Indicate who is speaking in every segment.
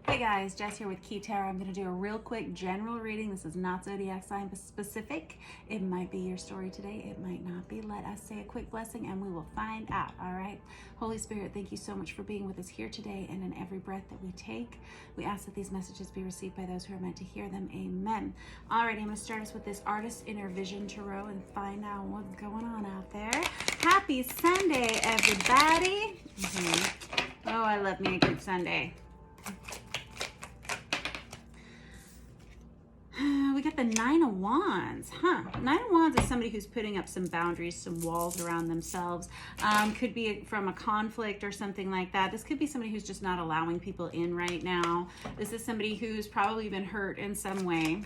Speaker 1: Hey guys, Jess here with Key Tarot. I'm going to do a real quick general reading. This is not zodiac sign specific. It might be your story today. It might not be. Let us say a quick blessing and we will find out. All right. Holy Spirit, thank you so much for being with us here today and in every breath that we take. We ask that these messages be received by those who are meant to hear them. Amen. All right. I'm going to start us with this Artist Inner Vision Tarot and find out what's going on out there. Happy Sunday, everybody. Oh, I love me a good Sunday. We got the Nine of Wands, Nine of Wands is somebody who's putting up some boundaries, some walls around themselves. Could be from a conflict or something like that. This could be somebody who's just not allowing people in right now. This is somebody who's probably been hurt in some way.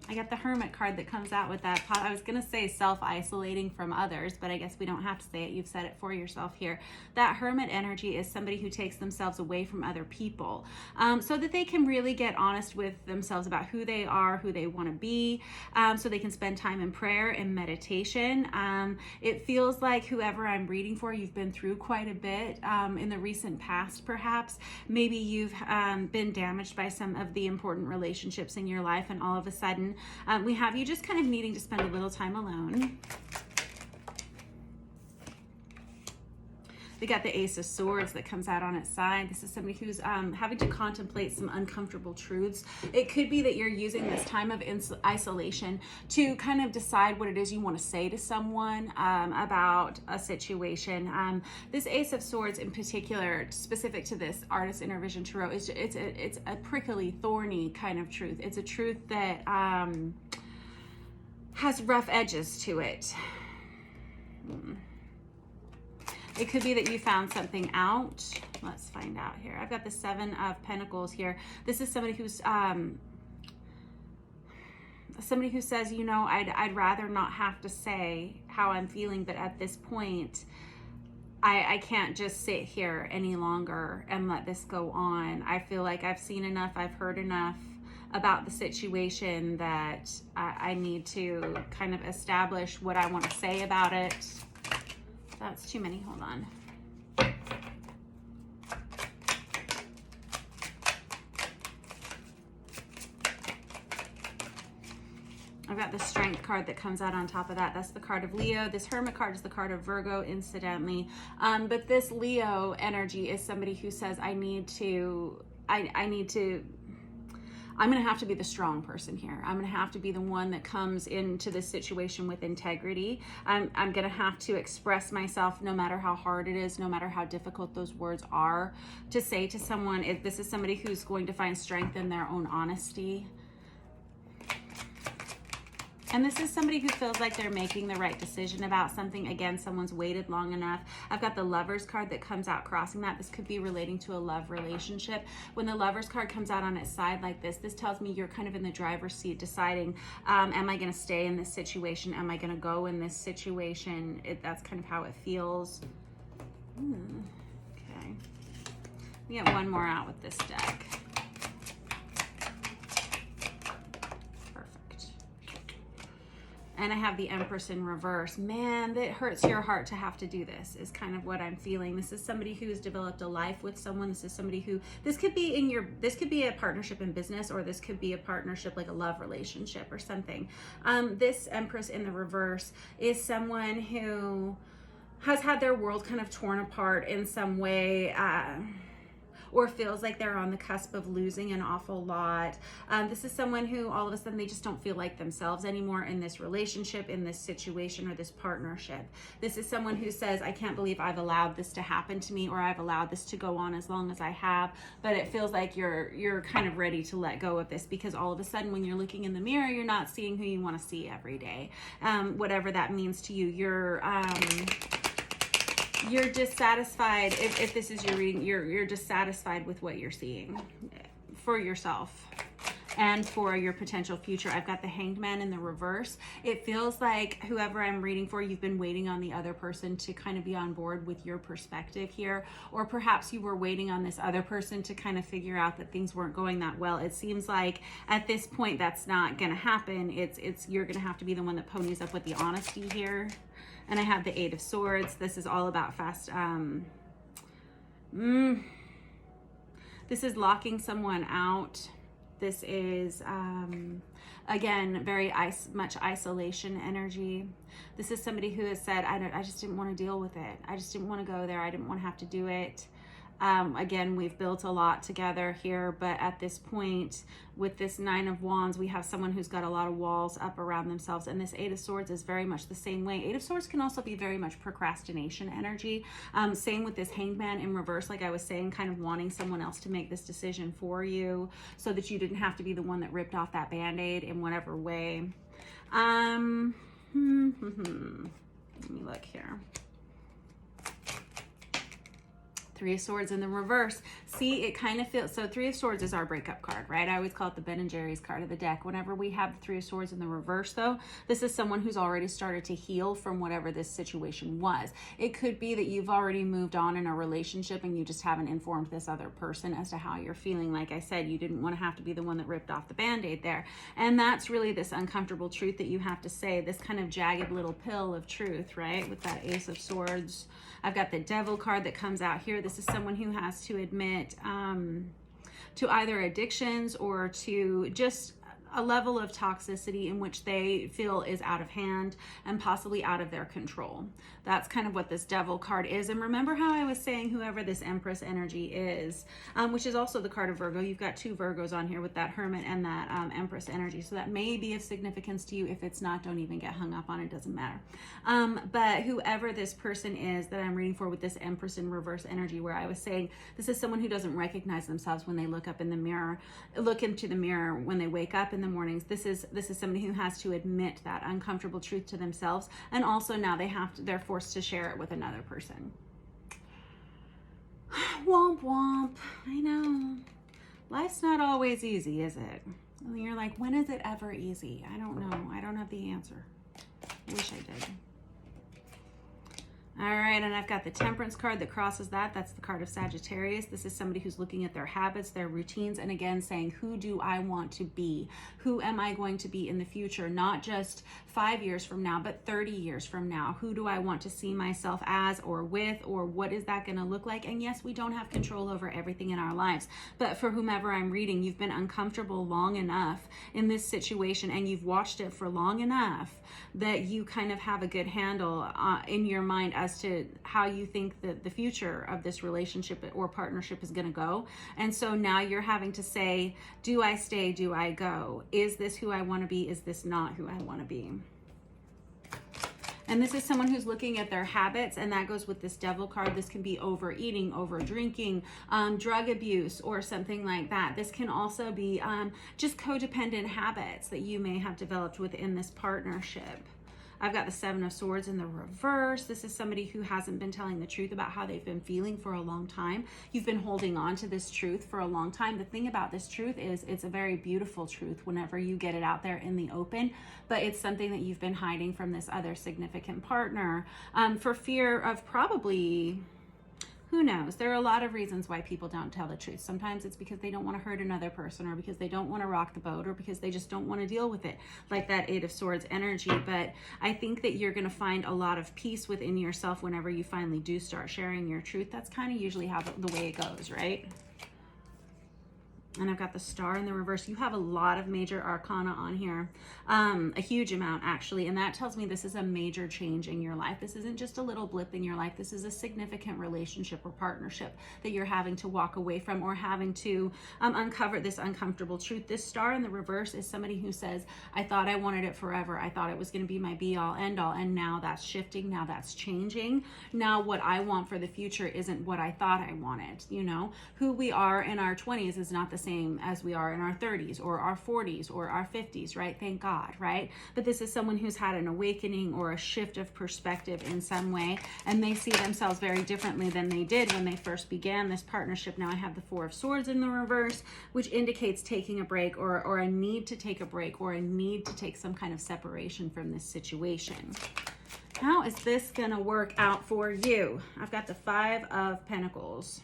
Speaker 1: I got the Hermit card that comes out with that. I was going to say self-isolating from others, but I guess we don't have to say it. You've said it for yourself here. That Hermit energy is somebody who takes themselves away from other people so that they can really get honest with themselves about who they are, who they want to be, so they can spend time in prayer and meditation. It feels like whoever I'm reading for, you've been through quite a bit in the recent past, perhaps. Maybe you've been damaged by some of the important relationships in your life, and all of a sudden, we have you just kind of needing to spend a little time alone. We got the Ace of Swords that comes out on its side. This is somebody who's having to contemplate some uncomfortable truths. It could be that you're using this time of isolation to kind of decide what it is you want to say to someone about a situation. This Ace of Swords in particular, specific to this Artist Inner Vision Tarot, it's a prickly, thorny kind of truth. It's a truth that has rough edges to it. It could be that you found something out. Let's find out here. I've got the Seven of Pentacles here. This is somebody who's somebody who says, you know, I'd rather not have to say how I'm feeling, but at this point, I can't just sit here any longer and let this go on. I feel like I've seen enough, I've heard enough about the situation that I need to kind of establish what I want to say about it. That's too many. Hold on. I've got the Strength card that comes out on top of that. That's the card of Leo. This Hermit card is the card of Virgo, incidentally. But this Leo energy is somebody who says, I'm going to have to be the strong person here. I'm going to have to be the one that comes into this situation with integrity. I'm going to have to express myself no matter how hard it is, no matter how difficult those words are to say to someone. If this is somebody who's going to find strength in their own honesty. And this is somebody who feels like they're making the right decision about something. Again, someone's waited long enough. I've got the Lovers card that comes out crossing that. This could be relating to a love relationship. When the Lovers card comes out on its side like this tells me you're kind of in the driver's seat deciding, am I going to stay in this situation? Am I going to go in this situation? That's kind of how it feels. Okay. We get one more out with this deck. And I have the Empress in reverse. Man, that hurts your heart to have to do this, is kind of what I'm feeling. This is somebody who's developed a life with someone. This is somebody who, this could be a partnership in business, or this could be a partnership like a love relationship or something. This Empress in the reverse is someone who has had their world kind of torn apart in some way, or feels like they're on the cusp of losing an awful lot. This is someone who all of a sudden they just don't feel like themselves anymore in this relationship, in this situation, or this partnership. This is someone who says, I can't believe I've allowed this to happen to me, or I've allowed this to go on as long as I have. But it feels like you're kind of ready to let go of this, because all of a sudden when you're looking in the mirror, you're not seeing who you want to see every day. Whatever that means to you, you're dissatisfied. If this is your reading, you're dissatisfied with what you're seeing for yourself and for your potential future. I've got the Hanged Man in the reverse. It feels like whoever I'm reading for, you've been waiting on the other person to kind of be on board with your perspective here, or perhaps you were waiting on this other person to kind of figure out that things weren't going that well. It seems like at this point that's not going to happen. You're going to have to be the one that ponies up with the honesty here. And I have the Eight of Swords. This is all about fast This is locking someone out. This is, again, very much isolation energy. This is somebody who has said, I just didn't want to deal with it. I just didn't want to go there. I didn't want to have to do it. Again, we've built a lot together here, but at this point with this Nine of Wands, we have someone who's got a lot of walls up around themselves, and this Eight of Swords is very much the same way. Eight of Swords can also be very much procrastination energy. Same with this Hanged Man in reverse, like I was saying, kind of wanting someone else to make this decision for you so that you didn't have to be the one that ripped off that Band-Aid in whatever way. Let me look here. Three of Swords in the reverse. See, it kind of feels, so Three of Swords is our breakup card, right? I always call it the Ben and Jerry's card of the deck. Whenever we have the Three of Swords in the reverse, though, this is someone who's already started to heal from whatever this situation was. It could be that you've already moved on in a relationship and you just haven't informed this other person as to how you're feeling. Like I said, you didn't want to have to be the one that ripped off the Band-Aid there. And that's really this uncomfortable truth that you have to say, this kind of jagged little pill of truth, right? With that Ace of Swords. I've got the Devil card that comes out here. This is someone who has to admit to either addictions or to just a level of toxicity in which they feel is out of hand and possibly out of their control. That's kind of what this Devil card is. And remember how I was saying whoever this Empress energy is, which is also the card of Virgo. You've got two Virgos on here with that Hermit and that Empress energy. So that may be of significance to you. If it's not, don't even get hung up on it. Doesn't matter. But whoever this person is that I'm reading for with this Empress in reverse energy, where I was saying this is someone who doesn't recognize themselves when they look up in the mirror, look into the mirror when they wake up in the mornings. This is somebody who has to admit that uncomfortable truth to themselves, and also now they're forced to share it with another person. Womp womp. I know. Life's not always easy, is it? And you're like, when is it ever easy? I don't know. I don't have the answer. I wish I did. All right, and I've got the Temperance card that crosses that. That's the card of Sagittarius. This is somebody who's looking at their habits, their routines, and again saying, who do I want to be? Who am I going to be in the future? Not just 5 years from now, but 30 years from now. Who do I want to see myself as or with, or what is that going to look like? And yes, we don't have control over everything in our lives, but for whomever I'm reading, you've been uncomfortable long enough in this situation, and you've watched it for long enough that you kind of have a good handle in your mind as to how you think that the future of this relationship or partnership is going to go. And so now you're having to say, do I stay? Do I go? Is this who I want to be? Is this not who I want to be? And this is someone who's looking at their habits, and that goes with this Devil card. This can be overeating, over drinking, drug abuse, or something like that. This can also be just codependent habits that you may have developed within this partnership. I've got the Seven of Swords in the reverse. This is somebody who hasn't been telling the truth about how they've been feeling for a long time. You've been holding on to this truth for a long time. The thing about this truth is it's a very beautiful truth whenever you get it out there in the open, but it's something that you've been hiding from this other significant partner for fear of probably... Who knows? There are a lot of reasons why people don't tell the truth. Sometimes it's because they don't want to hurt another person, or because they don't want to rock the boat, or because they just don't want to deal with it, like that Eight of Swords energy. But I think that you're going to find a lot of peace within yourself whenever you finally do start sharing your truth. That's kind of usually how the way it goes, right? And I've got the Star in the reverse. You have a lot of major arcana on here, a huge amount actually, and that tells me this is a major change in your life. This isn't just a little blip in your life. This is a significant relationship or partnership that you're having to walk away from, or having to uncover this uncomfortable truth. This Star in the reverse is somebody who says, I thought I wanted it forever. I thought it was going to be my be-all, end-all, and now that's shifting. Now that's changing. Now what I want for the future isn't what I thought I wanted. You know, who we are in our 20s is not the same as we are in our 30s or our 40s or our 50s, right? Thank God, right? But this is someone who's had an awakening or a shift of perspective in some way, and they see themselves very differently than they did when they first began this partnership. Now I have the Four of Swords in the reverse, which indicates taking a break, or a need to take a break, or a need to take some kind of separation from this situation. How is this going to work out for you? I've got the Five of Pentacles.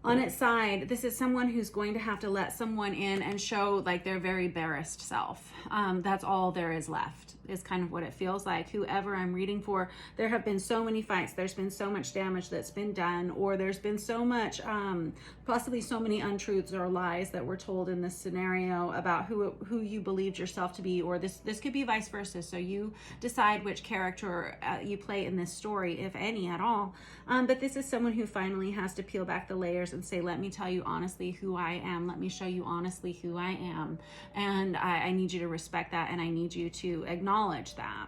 Speaker 1: On its side, this is someone who's going to have to let someone in and show like their very barest self. That's all there is left. is kind of what it feels like. Whoever I'm reading for, there have been so many fights, there's been so much damage that's been done, or there's been so much, possibly so many untruths or lies that were told in this scenario about who you believed yourself to be, or this could be vice versa. So you decide which character you play in this story, if any at all. But this is someone who finally has to peel back the layers and say, let me tell you honestly who I am. Let me show you honestly who I am. And I need you to respect that, and I need you to acknowledge that.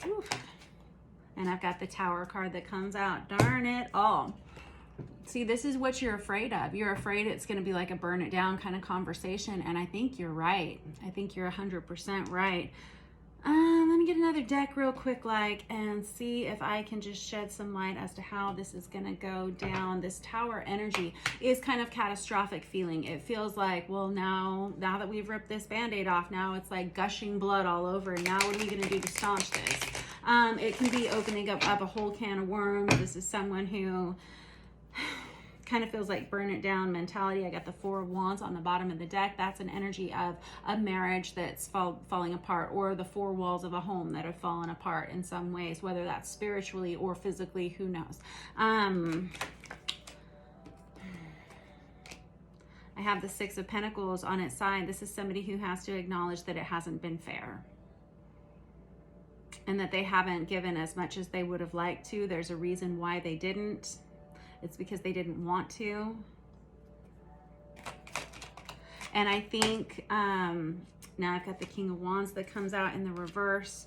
Speaker 1: Oof. And I've got the Tower card that comes out. Darn it all. See, this is what you're afraid of. You're afraid it's going to be like a burn it down kind of conversation. And I think you're right. I think you're 100% right. Let me get another deck real quick, and see if I can just shed some light as to how this is going to go down. This Tower energy is kind of catastrophic feeling. It feels like, well, now that we've ripped this Band-Aid off, now it's like gushing blood all over. Now what are we going to do to staunch this? It can be opening up a whole can of worms. This is someone who kind of feels like burn it down mentality. I got the Four of Wands on the bottom of the deck. That's an energy of a marriage that's falling apart, or the four walls of a home that have fallen apart in some ways, whether that's spiritually or physically, who knows. I have the Six of Pentacles on its side. This is somebody who has to acknowledge that it hasn't been fair, and that they haven't given as much as they would have liked to. There's a reason why they didn't. It's because they didn't want to. And I think now I've got the King of Wands that comes out in the reverse.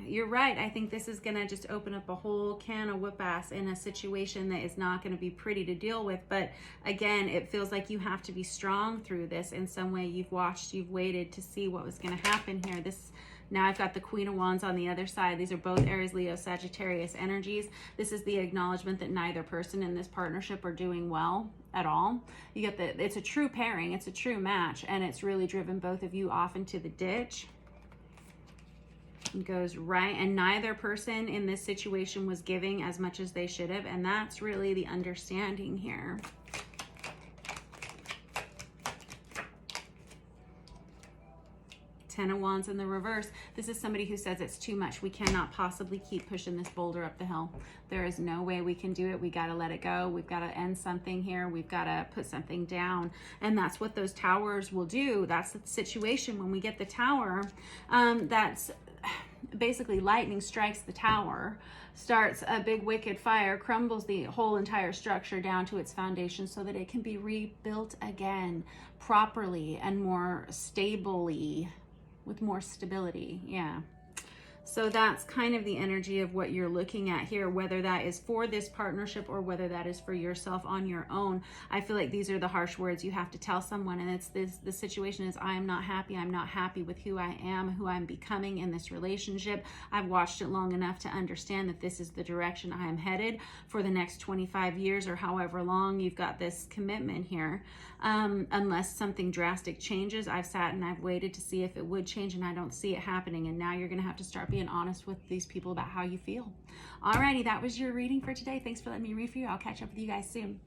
Speaker 1: You're right. I think this is going to just open up a whole can of whoop ass in a situation that is not going to be pretty to deal with. But again, it feels like you have to be strong through this in some way. You've waited to see what was going to happen here. Now I've got the Queen of Wands on the other side. These are both Aries, Leo, Sagittarius energies. This is the acknowledgement that neither person in this partnership are doing well at all. You get it's a true pairing. It's a true match. And it's really driven both of you off into the ditch. It goes right. And neither person in this situation was giving as much as they should have. And that's really the understanding here. Ten of Wands in the reverse. This is somebody who says it's too much. We cannot possibly keep pushing this boulder up the hill. There is no way we can do it. We got to let it go. We've got to end something here. We've got to put something down. And that's what those towers will do. That's the situation when we get the Tower. That's basically lightning strikes the tower, starts a big wicked fire, crumbles the whole entire structure down to its foundation so that it can be rebuilt again properly and more stably, with more stability. Yeah. So that's kind of the energy of what you're looking at here, whether that is for this partnership or whether that is for yourself on your own. I feel like these are the harsh words you have to tell someone, and it's this, the situation is, I am not happy. I'm not happy with who I am, who I'm becoming in this relationship. I've watched it long enough to understand that this is the direction I am headed for the next 25 years or however long you've got this commitment here. Unless something drastic changes, I've sat and I've waited to see if it would change, and I don't see it happening. And now you're going to have to start being honest with these people about how you feel. Alrighty, that was your reading for today. Thanks for letting me read for you. I'll catch up with you guys soon.